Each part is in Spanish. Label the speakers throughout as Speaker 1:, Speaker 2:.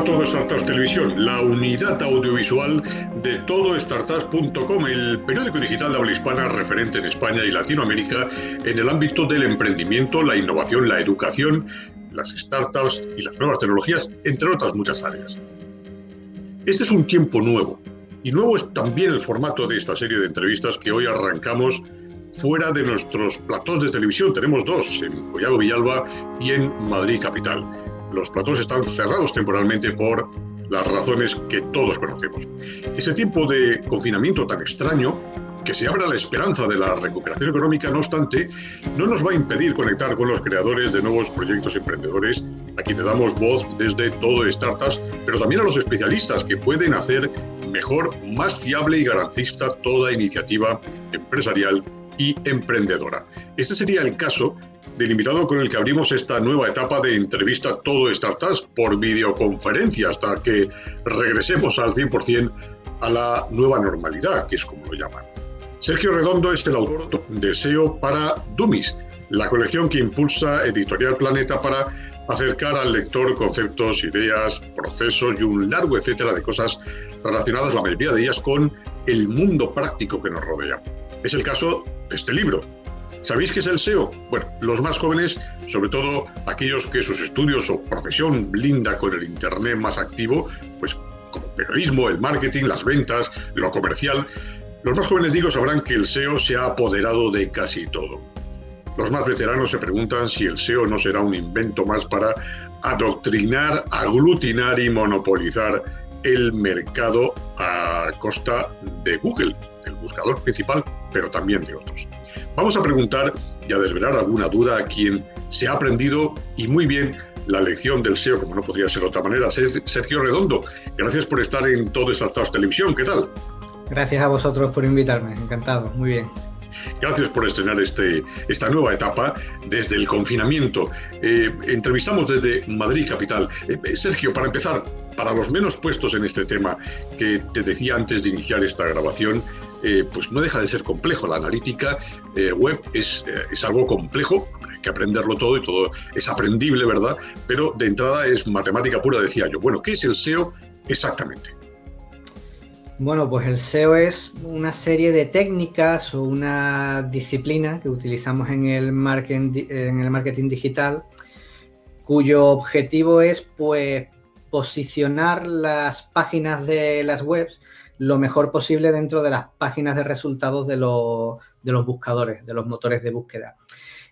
Speaker 1: a Todo Startups Televisión, la unidad audiovisual de todostartups.com, el periódico digital de habla hispana referente en España y Latinoamérica en el ámbito del emprendimiento, la innovación, la educación, las startups y las nuevas tecnologías, entre otras muchas áreas. Este es un tiempo nuevo, y nuevo es también el formato de esta serie de entrevistas que hoy arrancamos fuera de nuestros platós de televisión. Tenemos dos, en Collado Villalba y en Madrid Capital. Los platós están cerrados temporalmente por las razones que todos conocemos. Ese tiempo de confinamiento tan extraño, que se abra la esperanza de la recuperación económica, no obstante, no nos va a impedir conectar con los creadores de nuevos proyectos emprendedores, a quienes damos voz desde Todo Startups, pero también a los especialistas que pueden hacer mejor, más fiable y garantista toda iniciativa empresarial y emprendedora. Este sería el caso del invitado con el que abrimos esta nueva etapa de entrevista Todo Startups por videoconferencia hasta que regresemos al 100% a la nueva normalidad, que es como lo llaman. Sergio Redondo es el autor de SEO para Dummies, la colección que impulsa Editorial Planeta para acercar al lector conceptos, ideas, procesos y un largo etcétera de cosas relacionadas, la mayoría de ellas, con el mundo práctico que nos rodea. Es el caso de este libro. ¿Sabéis qué es el SEO? Bueno, los más jóvenes, sobre todo aquellos que sus estudios o profesión blinda con el Internet más activo, pues como periodismo, el marketing, las ventas, lo comercial, los más jóvenes, digo, sabrán que el SEO se ha apoderado de casi todo. Los más veteranos se preguntan si el SEO no será un invento más para adoctrinar, aglutinar y monopolizar el mercado a costa de Google, el buscador principal, pero también de otros. Vamos a preguntar y a desvelar alguna duda a quien se ha aprendido y muy bien la lección del SEO, como no podría ser de otra manera. Sergio Redondo, gracias por estar en Todo Startups Televisión. ¿Qué tal?
Speaker 2: Gracias a vosotros por invitarme, encantado, muy bien.
Speaker 1: Gracias por estrenar esta nueva etapa desde el confinamiento. Entrevistamos desde Madrid Capital. Sergio, para empezar, para los menos puestos en este tema que te decía antes de iniciar esta grabación, pues no deja de ser complejo. La analítica web es algo complejo, hay que aprenderlo todo y todo es aprendible, ¿verdad? Pero de entrada es matemática pura, decía yo. Bueno, ¿qué es el SEO exactamente?
Speaker 2: Bueno, pues el SEO es una serie de técnicas o una disciplina que utilizamos en el marketing digital, cuyo objetivo es, pues, posicionar las páginas de las webs lo mejor posible dentro de las páginas de resultados de los buscadores, de los motores de búsqueda.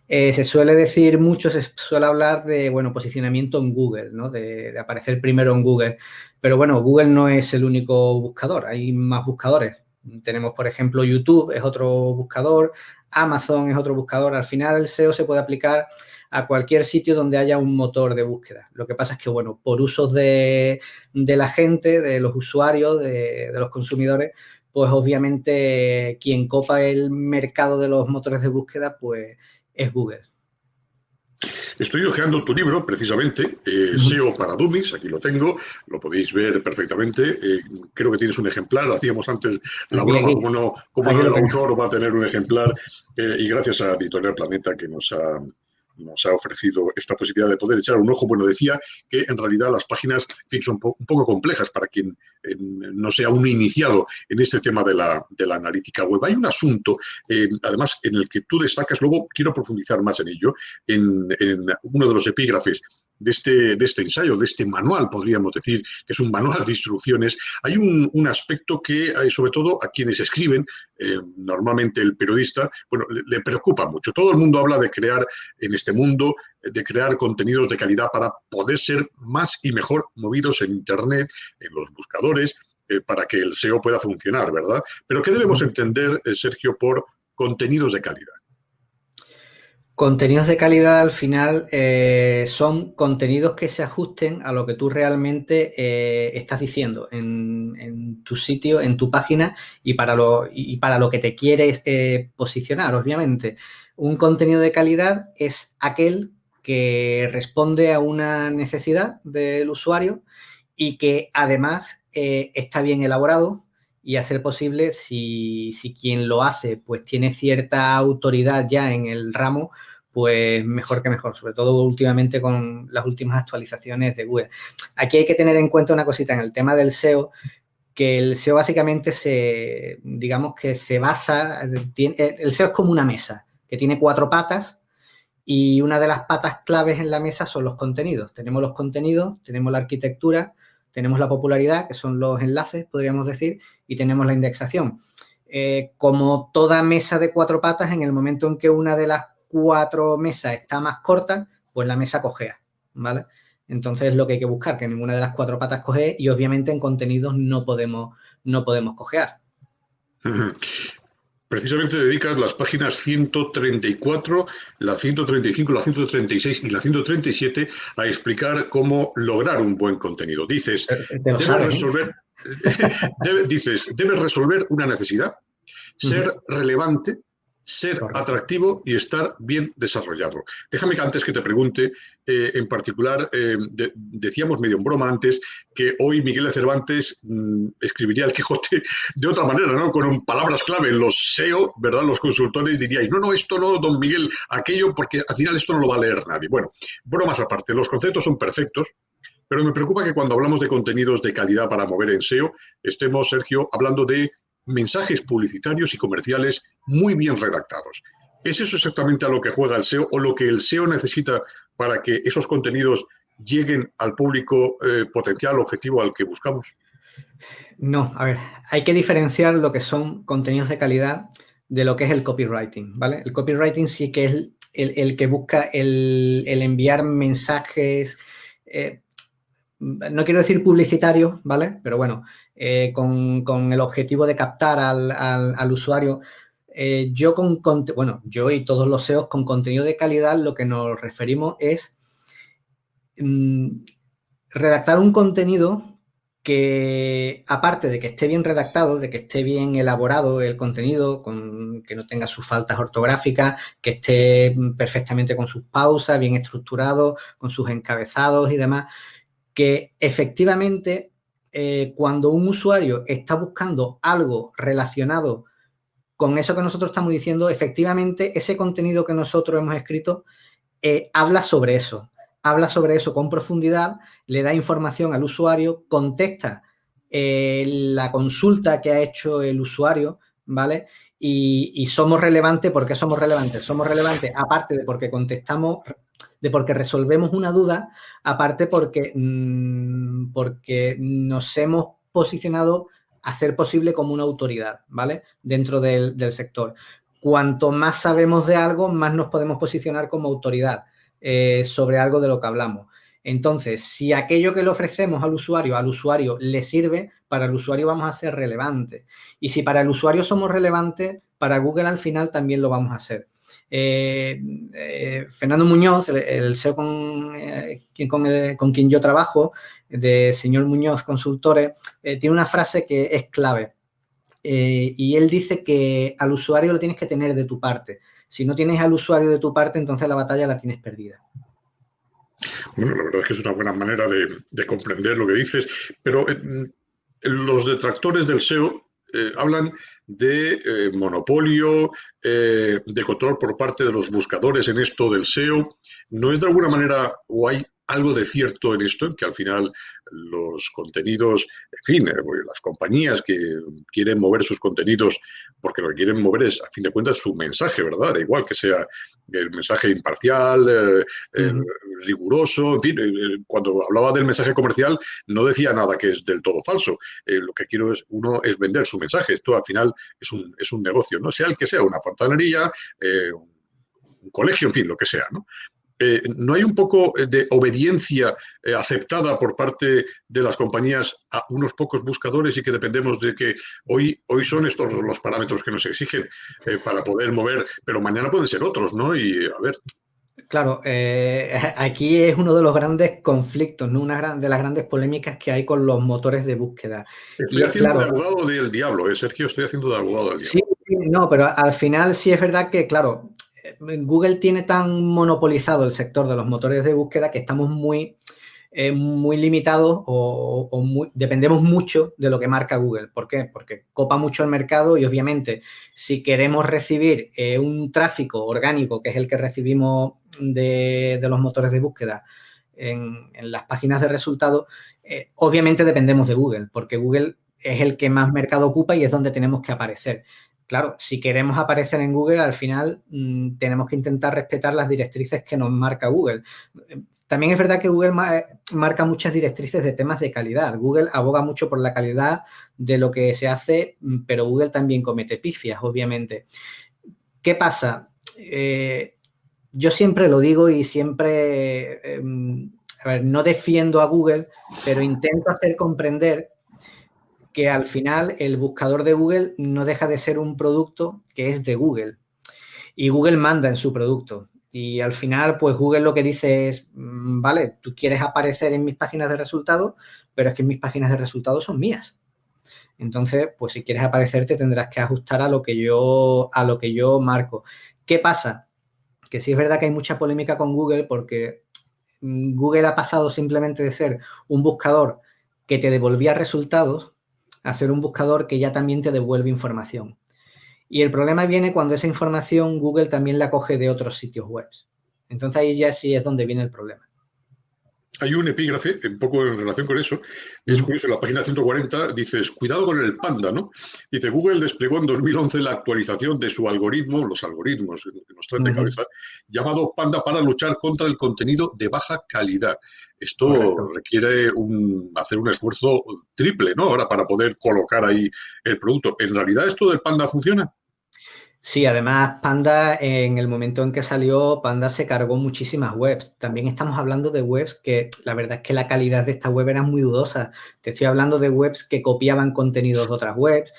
Speaker 2: Se suele decir mucho, se suele hablar de, bueno, posicionamiento en Google, ¿no? De aparecer primero en Google. Pero, bueno, Google no es el único buscador, hay más buscadores. Tenemos, por ejemplo, YouTube es otro buscador, Amazon es otro buscador. Al final, el SEO se puede aplicar a cualquier sitio donde haya un motor de búsqueda. Lo que pasa es que, bueno, por usos de la gente, de los usuarios, de los consumidores, pues obviamente quien copa el mercado de los motores de búsqueda, pues es Google.
Speaker 1: Estoy hojeando tu libro, precisamente, SEO para Dummies, aquí lo tengo, lo podéis ver perfectamente. Creo que tienes un ejemplar, hacíamos antes la broma, como no el autor va a tener un ejemplar, y gracias a Editorial Planeta que nos ha ofrecido esta posibilidad de poder echar un ojo. Bueno, decía que en realidad las páginas, en fin, son un poco complejas para quien no sea un iniciado en este tema de la analítica web. Hay un asunto, además, en el que tú destacas, luego quiero profundizar más en ello, en uno de los epígrafes de este ensayo, de este manual, podríamos decir, que es un manual de instrucciones. Hay un aspecto que, sobre todo a quienes escriben, normalmente el periodista, bueno, le preocupa mucho. Todo el mundo habla de crear en este mundo, de crear contenidos de calidad para poder ser más y mejor movidos en Internet, en los buscadores, para que el SEO pueda funcionar, ¿verdad? Pero ¿qué debemos entender, Sergio, por contenidos de calidad?
Speaker 2: Contenidos de calidad, al final, son contenidos que se ajusten a lo que tú realmente estás diciendo en tu sitio, en tu página y para lo que te quieres posicionar, obviamente. Un contenido de calidad es aquel que responde a una necesidad del usuario y que además está bien elaborado y, a ser posible, si quien lo hace pues tiene cierta autoridad ya en el ramo, pues mejor que mejor, sobre todo últimamente con las últimas actualizaciones de Google. Aquí hay que tener en cuenta una cosita en el tema del SEO, que el SEO básicamente digamos que se basa, el SEO es como una mesa que tiene 4 patas y una de las patas claves en la mesa son los contenidos. Tenemos los contenidos, tenemos la arquitectura, tenemos la popularidad, que son los enlaces, podríamos decir, y tenemos la indexación. Como toda mesa de 4 patas, en el momento en que una de las 4 mesas está más corta, pues la mesa cojea, ¿vale? Entonces, lo que hay que buscar, que ninguna de las 4 patas cojee, y obviamente en contenidos no podemos cojear.
Speaker 1: Precisamente dedicas las páginas 134, la 135, la 136 y la 137 a explicar cómo lograr un buen contenido. Dices, debes resolver una necesidad, ser relevante, ser atractivo y estar bien desarrollado. Déjame que antes que te pregunte, en particular, decíamos medio en broma antes que hoy Miguel de Cervantes escribiría el Quijote de otra manera, ¿no? Con palabras clave. Los SEO, ¿verdad? Los consultores diríais, no, esto no, don Miguel, aquello, porque al final esto no lo va a leer nadie. Bueno, bromas aparte, los conceptos son perfectos, pero me preocupa que cuando hablamos de contenidos de calidad para mover en SEO, estemos, Sergio, hablando de mensajes publicitarios y comerciales muy bien redactados. ¿Es eso exactamente a lo que juega el SEO o lo que el SEO necesita para que esos contenidos lleguen al público potencial objetivo al que buscamos?
Speaker 2: No, a ver, hay que diferenciar lo que son contenidos de calidad de lo que es el copywriting, ¿vale? El copywriting sí que es el que busca el enviar mensajes, no quiero decir publicitarios, ¿vale? Pero bueno, con el objetivo de captar al usuario. Yo y todos los SEOs con contenido de calidad lo que nos referimos es redactar un contenido que, aparte de que esté bien redactado, de que esté bien elaborado el contenido, que no tenga sus faltas ortográficas, que esté perfectamente con sus pausas, bien estructurado, con sus encabezados y demás, que efectivamente cuando un usuario está buscando algo relacionado con eso que nosotros estamos diciendo, efectivamente ese contenido que nosotros hemos escrito habla sobre eso con profundidad, le da información al usuario, contesta la consulta que ha hecho el usuario, ¿vale? Y somos relevantes. ¿Por qué somos relevantes? Somos relevantes aparte de porque contestamos, de porque resolvemos una duda, aparte porque nos hemos posicionado a ser posible como una autoridad, ¿vale? Dentro del sector. Cuanto más sabemos de algo, más nos podemos posicionar como autoridad sobre algo de lo que hablamos. Entonces, si aquello que le ofrecemos al usuario le sirve, para el usuario vamos a ser relevantes. Y si para el usuario somos relevantes, para Google al final también lo vamos a hacer. Fernando Muñoz, el SEO con quien yo trabajo, de señor Muñoz Consultores, tiene una frase que es clave. Y él dice que al usuario lo tienes que tener de tu parte. Si no tienes al usuario de tu parte, entonces la batalla la tienes perdida.
Speaker 1: Bueno, la verdad es que es una buena manera de comprender lo que dices, pero los detractores del SEO hablan de monopolio, de control por parte de los buscadores en esto del SEO. ¿No es de alguna manera, o hay algo de cierto en esto, en que al final los contenidos, en fin, las compañías que quieren mover sus contenidos, porque lo que quieren mover es, a fin de cuentas, su mensaje, ¿verdad? Da igual que sea el mensaje imparcial, riguroso, en fin, cuando hablaba del mensaje comercial no decía nada que es del todo falso. Lo que quiero es vender su mensaje. Esto al final es un negocio, ¿no? Sea el que sea, una fontanería, un colegio, en fin, lo que sea, ¿no? ¿No hay un poco de obediencia aceptada por parte de las compañías a unos pocos buscadores y que dependemos de que hoy son estos los parámetros que nos exigen para poder mover, pero mañana pueden ser otros, ¿no? Y a ver.
Speaker 2: Claro, aquí es uno de los grandes conflictos, ¿no? Una de las grandes polémicas que hay con los motores de búsqueda.
Speaker 1: Estoy haciendo de abogado del diablo, Sergio, estoy haciendo de abogado del diablo.
Speaker 2: Sí, no, pero al final sí es verdad que, claro, Google tiene tan monopolizado el sector de los motores de búsqueda que estamos muy muy limitados dependemos mucho de lo que marca Google. ¿Por qué? Porque copa mucho el mercado y obviamente si queremos recibir un tráfico orgánico, que es el que recibimos de los motores de búsqueda en las páginas de resultados, obviamente dependemos de Google, porque Google es el que más mercado ocupa y es donde tenemos que aparecer. Claro, si queremos aparecer en Google, al final tenemos que intentar respetar las directrices que nos marca Google. También es verdad que Google marca muchas directrices de temas de calidad. Google aboga mucho por la calidad de lo que se hace, pero Google también comete pifias, obviamente. ¿Qué pasa? Yo siempre lo digo y siempre, a ver, no defiendo a Google, pero intento hacer comprender que al final el buscador de Google no deja de ser un producto que es de Google y Google manda en su producto. Y al final, pues Google lo que dice es, vale, tú quieres aparecer en mis páginas de resultados, pero es que mis páginas de resultados son mías. Entonces, pues si quieres aparecer te tendrás que ajustar a lo que yo marco. ¿Qué pasa? Que sí es verdad que hay mucha polémica con Google porque Google ha pasado simplemente de ser un buscador que te devolvía resultados a ser un buscador que ya también te devuelve información. Y el problema viene cuando esa información Google también la coge de otros sitios web. Entonces ahí ya sí es donde viene el problema.
Speaker 1: Hay un epígrafe, un poco en relación con eso, es curioso, en la página 140 dices, cuidado con el panda, ¿no? Dice, Google desplegó en 2011 la actualización de su algoritmo, los algoritmos que nos traen de cabeza, llamado Panda para luchar contra el contenido de baja calidad. Esto
Speaker 2: Correcto.
Speaker 1: requiere hacer un esfuerzo triple, ¿no? Ahora para poder colocar ahí el producto. ¿En realidad esto del Panda funciona?
Speaker 2: Sí, además Panda, en el momento en que salió, Panda se cargó muchísimas webs. También estamos hablando de webs que la verdad es que la calidad de esta web era muy dudosa. Te estoy hablando de webs que copiaban contenidos de otras webs,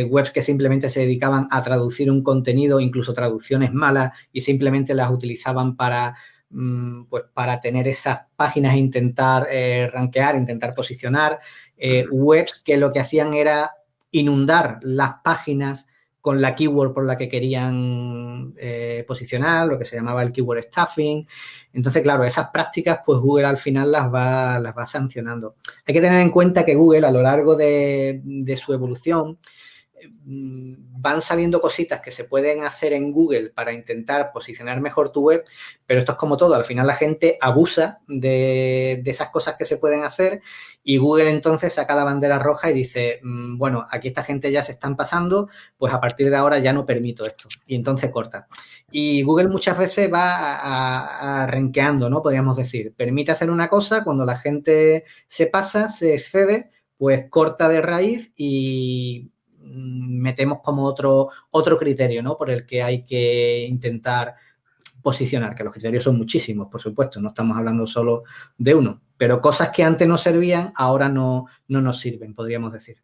Speaker 2: webs que simplemente se dedicaban a traducir un contenido, incluso traducciones malas, y simplemente las utilizaban pues para tener esas páginas e intentar rankear, intentar posicionar. Webs que lo que hacían era inundar las páginas con la keyword por la que querían posicionar, lo que se llamaba el keyword stuffing. Entonces, claro, esas prácticas, pues Google al final las va sancionando. Hay que tener en cuenta que Google, a lo largo de su evolución, van saliendo cositas que se pueden hacer en Google para intentar posicionar mejor tu web, pero esto es como todo, al final la gente abusa de esas cosas que se pueden hacer y Google entonces saca la bandera roja y dice, bueno, aquí esta gente ya se están pasando, pues a partir de ahora ya no permito esto, y entonces corta. Y Google muchas veces va renqueando, ¿no? Podríamos decir, permite hacer una cosa, cuando la gente se pasa, se excede, pues corta de raíz y metemos como otro criterio, ¿no? Por el que hay que intentar posicionar, que los criterios son muchísimos, por supuesto, no estamos hablando solo de uno, pero cosas que antes nos servían, ahora no nos sirven, podríamos decir.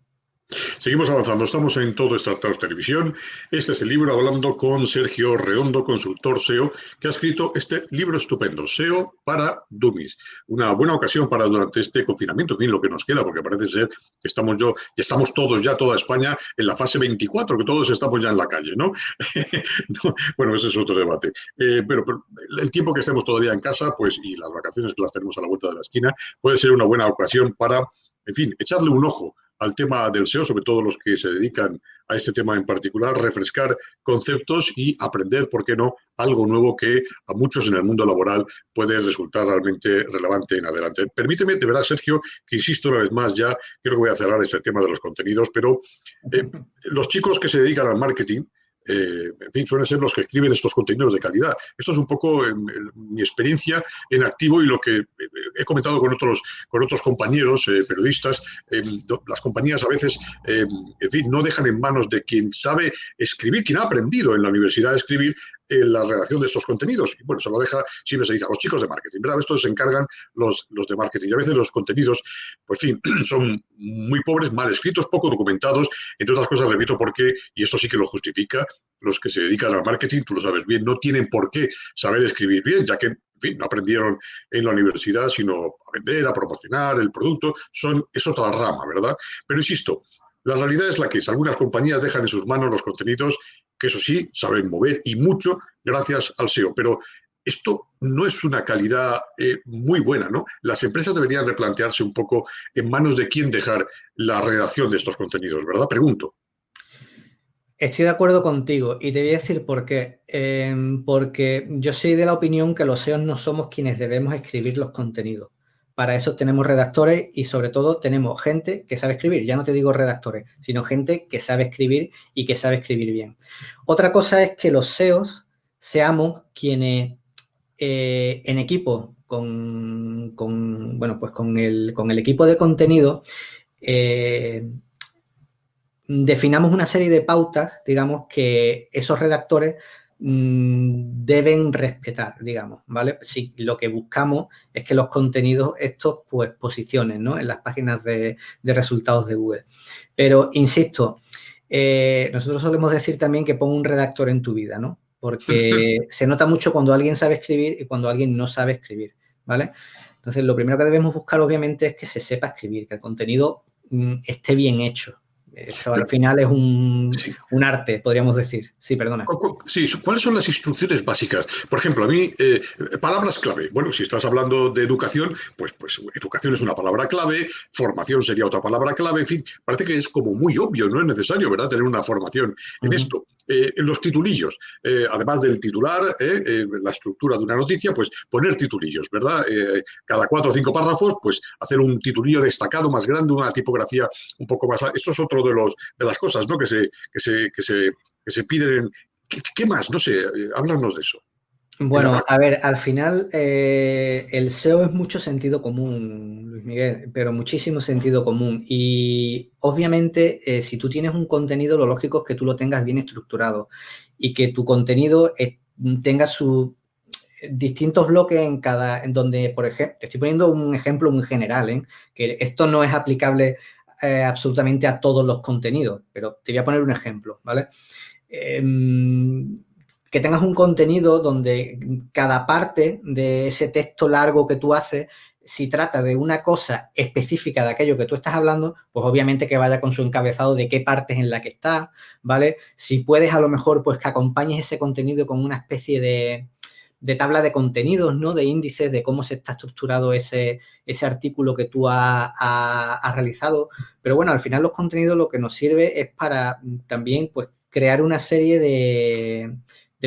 Speaker 1: Seguimos avanzando, estamos en Todo Startups Televisión. Este es el libro hablando con Sergio Redondo, consultor SEO, que ha escrito este libro estupendo, SEO para Dummies. Una buena ocasión para durante este confinamiento, en fin, lo que nos queda, porque parece ser que estamos todos ya, toda España, en la fase 24, que todos estamos ya en la calle, ¿no? No, bueno, ese es otro debate. Pero el tiempo que estemos todavía en casa, pues, y las vacaciones que las tenemos a la vuelta de la esquina, puede ser una buena ocasión para, en fin, echarle un ojo al tema del SEO, sobre todo los que se dedican a este tema en particular, refrescar conceptos y aprender, ¿por qué no?, algo nuevo que a muchos en el mundo laboral puede resultar realmente relevante en adelante. Permíteme, de verdad, Sergio, que insisto una vez más, ya creo que voy a cerrar este tema de los contenidos, pero los chicos que se dedican al marketing, en fin, suelen ser los que escriben estos contenidos de calidad. Esto es un poco mi experiencia en activo y lo que he comentado con otros compañeros periodistas. Las compañías a veces, en fin, no dejan en manos de quien sabe escribir, quien ha aprendido en la universidad a escribir la redacción de estos contenidos. Y bueno, se lo deja, siempre se dice, a los chicos de marketing, ¿verdad? Esto se encargan los de marketing. Y a veces los contenidos, pues en fin, son muy pobres, mal escritos, poco documentados, entre otras cosas, repito, porque, y eso sí que lo justifica, los que se dedican al marketing, tú lo sabes bien, no tienen por qué saber escribir bien, ya que, en fin, no aprendieron en la universidad, sino a vender, a promocionar el producto, es otra rama, ¿verdad? Pero insisto, la realidad es la que es. Algunas compañías dejan en sus manos los contenidos que, eso sí, saben mover y mucho gracias al SEO. Pero esto no es una calidad muy buena, ¿no? Las empresas deberían replantearse un poco en manos de quién dejar la redacción de estos contenidos, ¿verdad? Pregunto.
Speaker 2: Estoy de acuerdo contigo y te voy a decir por qué. Porque yo soy de la opinión que los SEOs no somos quienes debemos escribir los contenidos. Para eso tenemos redactores y sobre todo tenemos gente que sabe escribir. Ya no te digo redactores, sino gente que sabe escribir y que sabe escribir bien. Otra cosa es que los SEOs seamos quienes en equipo bueno, pues con el equipo de contenido definamos una serie de pautas, digamos, que esos redactores deben respetar, digamos, ¿vale? Si lo que buscamos es que los contenidos estos, pues, posicionen, ¿no? En las páginas de resultados de Google. Pero, insisto, nosotros solemos decir también que pon un redactor en tu vida, ¿no? Porque se nota mucho cuando alguien sabe escribir y cuando alguien no sabe escribir, ¿vale? Entonces, lo primero que debemos buscar, obviamente, es que se sepa escribir, que el contenido esté bien hecho. Esto al final es
Speaker 1: Sí.
Speaker 2: un arte, podríamos decir. Sí, perdona.
Speaker 1: Sí, ¿cuáles son las instrucciones básicas? Por ejemplo, a mí, palabras clave. Bueno, si estás hablando de educación, pues educación es una palabra clave, formación sería otra palabra clave, en fin, parece que es como muy obvio, no es necesario, ¿verdad?, tener una formación en esto. En los titulillos, además del titular, la estructura de una noticia, pues poner titulillos, ¿verdad? Cada 4 o 5 párrafos, pues hacer un titulillo destacado más grande, una tipografía un poco más... Eso es otro de las cosas, ¿no?, que se piden. ¿Qué más? No sé, háblanos de eso.
Speaker 2: Bueno, a ver, al final el SEO es mucho sentido común, Luis Miguel, pero muchísimo sentido común. Y obviamente, si tú tienes un contenido, lo lógico es que tú lo tengas bien estructurado y que tu contenido tenga sus distintos bloques en donde, por ejemplo, te estoy poniendo un ejemplo muy general, ¿eh? Que esto no es aplicable absolutamente a todos los contenidos, pero te voy a poner un ejemplo, ¿vale? Que tengas un contenido donde cada parte de ese texto largo que tú haces, si trata de una cosa específica de aquello que tú estás hablando, pues obviamente que vaya con su encabezado de qué parte es en la que está, ¿vale? Si puedes, a lo mejor, pues que acompañes ese contenido con una especie de tabla de contenidos, ¿no? De índices, de cómo se está estructurado ese artículo que tú has realizado. Pero bueno, al final los contenidos lo que nos sirve es para también, pues, crear una serie de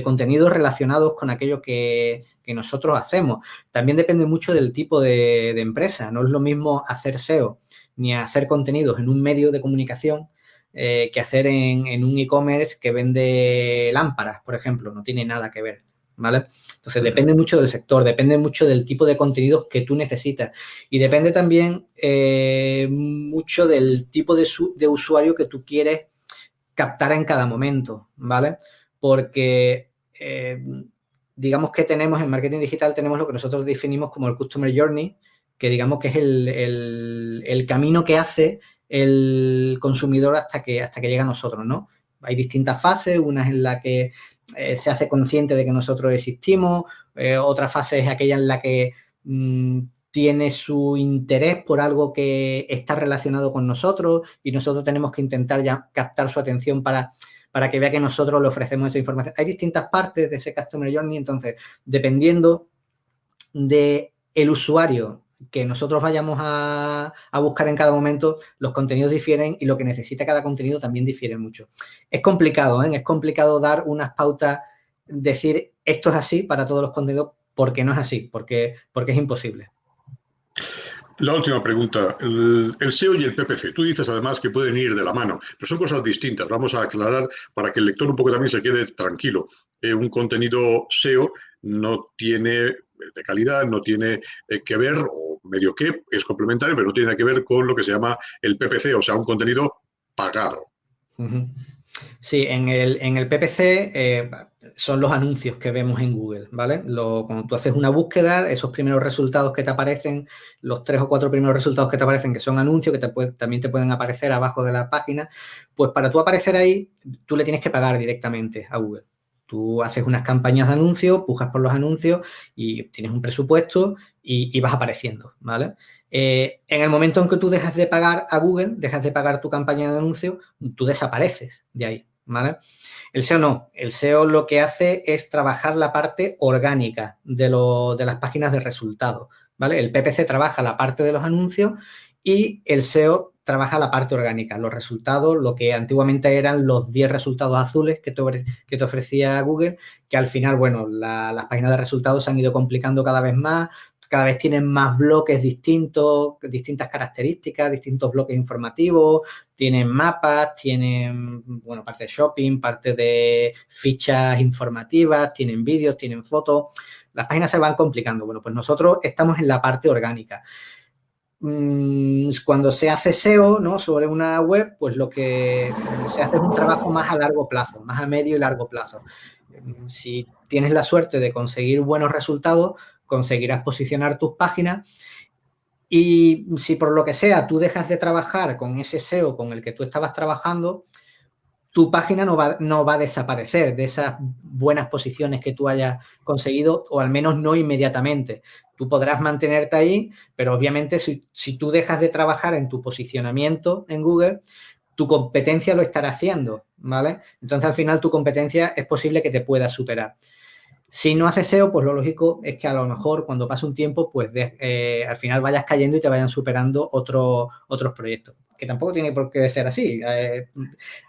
Speaker 2: contenidos relacionados con aquello que nosotros hacemos. También depende mucho del tipo de empresa. No es lo mismo hacer SEO ni hacer contenidos en un medio de comunicación que hacer en un e-commerce que vende lámparas, por ejemplo. No tiene nada que ver, ¿vale? Entonces, depende mucho del sector, depende mucho del tipo de contenidos que tú necesitas y depende también mucho del tipo de usuario que tú quieres captar en cada momento, ¿vale? Porque digamos que tenemos en marketing digital, tenemos lo que nosotros definimos como el Customer Journey, que digamos que es el camino que hace el consumidor hasta que llega a nosotros, ¿no? Hay distintas fases, una es en la que se hace consciente de que nosotros existimos, otra fase es aquella en la que tiene su interés por algo que está relacionado con nosotros y nosotros tenemos que intentar ya captar su atención para que vea que nosotros le ofrecemos esa información. Hay distintas partes de ese Customer Journey, entonces, dependiendo del usuario que nosotros vayamos a buscar en cada momento, los contenidos difieren y lo que necesita cada contenido también difiere mucho. Es complicado, ¿eh? Es complicado dar unas pautas, decir esto es así para todos los contenidos, porque no es así, porque es imposible.
Speaker 1: La última pregunta, el SEO y el PPC. Tú dices además que pueden ir de la mano, pero son cosas distintas. Vamos a aclarar para que el lector un poco también se quede tranquilo. Un contenido SEO no tiene de calidad, no tiene que ver, o medio que es complementario, pero no tiene que ver con lo que se llama el PPC, o sea, un contenido pagado.
Speaker 2: Sí, en el PPC son los anuncios que vemos en Google, ¿vale? Cuando tú haces una búsqueda, esos primeros resultados que te aparecen, los 3 o 4 primeros resultados que te aparecen, que son anuncios, que también te pueden aparecer abajo de la página, pues para tú aparecer ahí, tú le tienes que pagar directamente a Google. Tú haces unas campañas de anuncios, pujas por los anuncios y tienes un presupuesto y vas apareciendo, ¿vale? En el momento en que tú dejas de pagar a Google, dejas de pagar tu campaña de anuncios, tú desapareces de ahí, ¿vale? El SEO no. El SEO lo que hace es trabajar la parte orgánica de las páginas de resultados, ¿vale? El PPC trabaja la parte de los anuncios y el SEO trabaja la parte orgánica, los resultados, lo que antiguamente eran los 10 resultados azules que te ofrecía Google, que al final, bueno, las páginas de resultados se han ido complicando cada vez más, cada vez tienen más bloques distintos, distintas características, distintos bloques informativos, tienen mapas, tienen, bueno, parte de shopping, parte de fichas informativas, tienen vídeos, tienen fotos. Las páginas se van complicando. Bueno, pues nosotros estamos en la parte orgánica. Cuando se hace SEO, ¿no?, sobre una web, pues lo que se hace es un trabajo más a largo plazo, más a medio y largo plazo. Si tienes la suerte de conseguir buenos resultados, conseguirás posicionar tus páginas, y si por lo que sea tú dejas de trabajar con ese SEO con el que tú estabas trabajando, tu página no va a desaparecer de esas buenas posiciones que tú hayas conseguido, o al menos no inmediatamente. Tú podrás mantenerte ahí, pero obviamente si tú dejas de trabajar en tu posicionamiento en Google, tu competencia lo estará haciendo, ¿vale? Entonces, al final, tu competencia es posible que te pueda superar. Si no haces SEO, pues lo lógico es que a lo mejor cuando pase un tiempo, pues al final vayas cayendo y te vayan superando otros proyectos, que tampoco tiene por qué ser así.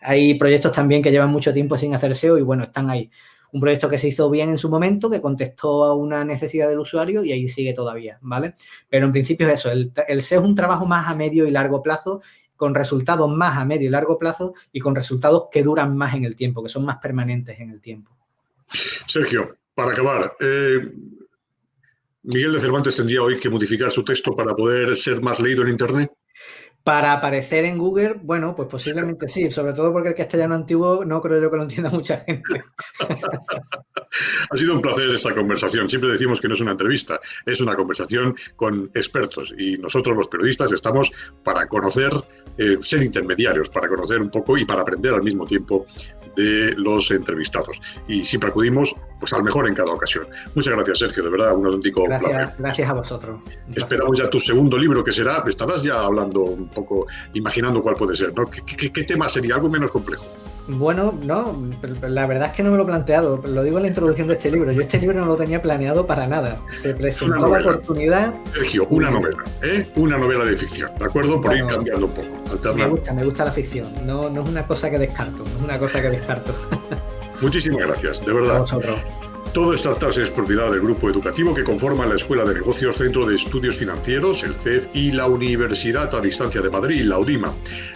Speaker 2: Hay proyectos también que llevan mucho tiempo sin hacer SEO y, bueno, están ahí. Un proyecto que se hizo bien en su momento, que contestó a una necesidad del usuario y ahí sigue todavía, ¿vale? Pero en principio es eso, el SEO es un trabajo más a medio y largo plazo, con resultados más a medio y largo plazo y con resultados que duran más en el tiempo, que son más permanentes en el tiempo.
Speaker 1: Sergio, para acabar, ¿Miguel de Cervantes tendría hoy que modificar su texto para poder ser más leído en Internet?
Speaker 2: Para aparecer en Google, bueno, pues posiblemente sí, sobre todo porque el castellano antiguo no creo yo que lo entienda mucha gente.
Speaker 1: Ha sido un placer esta conversación. Siempre decimos que no es una entrevista, es una conversación con expertos, y nosotros los periodistas estamos para conocer, ser intermediarios, para conocer un poco y para aprender al mismo tiempo de los entrevistados. Y siempre acudimos, pues, al mejor en cada ocasión. Muchas gracias, Sergio, de verdad, un auténtico placer.
Speaker 2: Gracias a vosotros.
Speaker 1: Esperamos ya tu segundo libro, que será, estarás ya hablando un poco, imaginando cuál puede ser, ¿no? ¿Qué tema sería? Algo menos complejo.
Speaker 2: Bueno, no, la verdad es que no me lo he planteado, lo digo en la introducción de este libro. Yo este libro no lo tenía planeado para nada. Se presentó la oportunidad.
Speaker 1: Sergio, una novela, una novela de ficción, ¿de acuerdo? Por ir cambiando un poco, alternando.
Speaker 2: Me gusta la ficción, no es una cosa que descarto,
Speaker 1: Muchísimas gracias, de verdad.
Speaker 2: A vosotros.
Speaker 1: Todo Startups es propiedad del grupo educativo que conforma la Escuela de Negocios, Centro de Estudios Financieros, el CEF, y la Universidad a Distancia de Madrid, la UDIMA.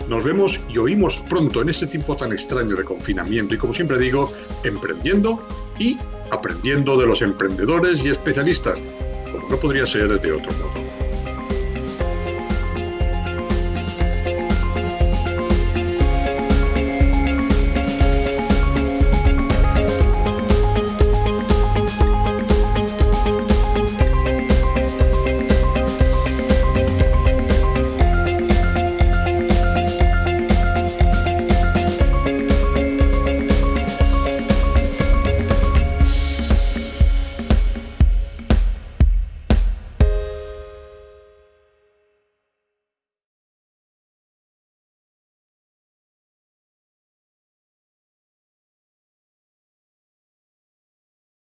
Speaker 1: Nos vemos y oímos pronto en este tiempo tan extraño de confinamiento y, como siempre digo, emprendiendo y aprendiendo de los emprendedores y especialistas, como no podría ser de otro modo.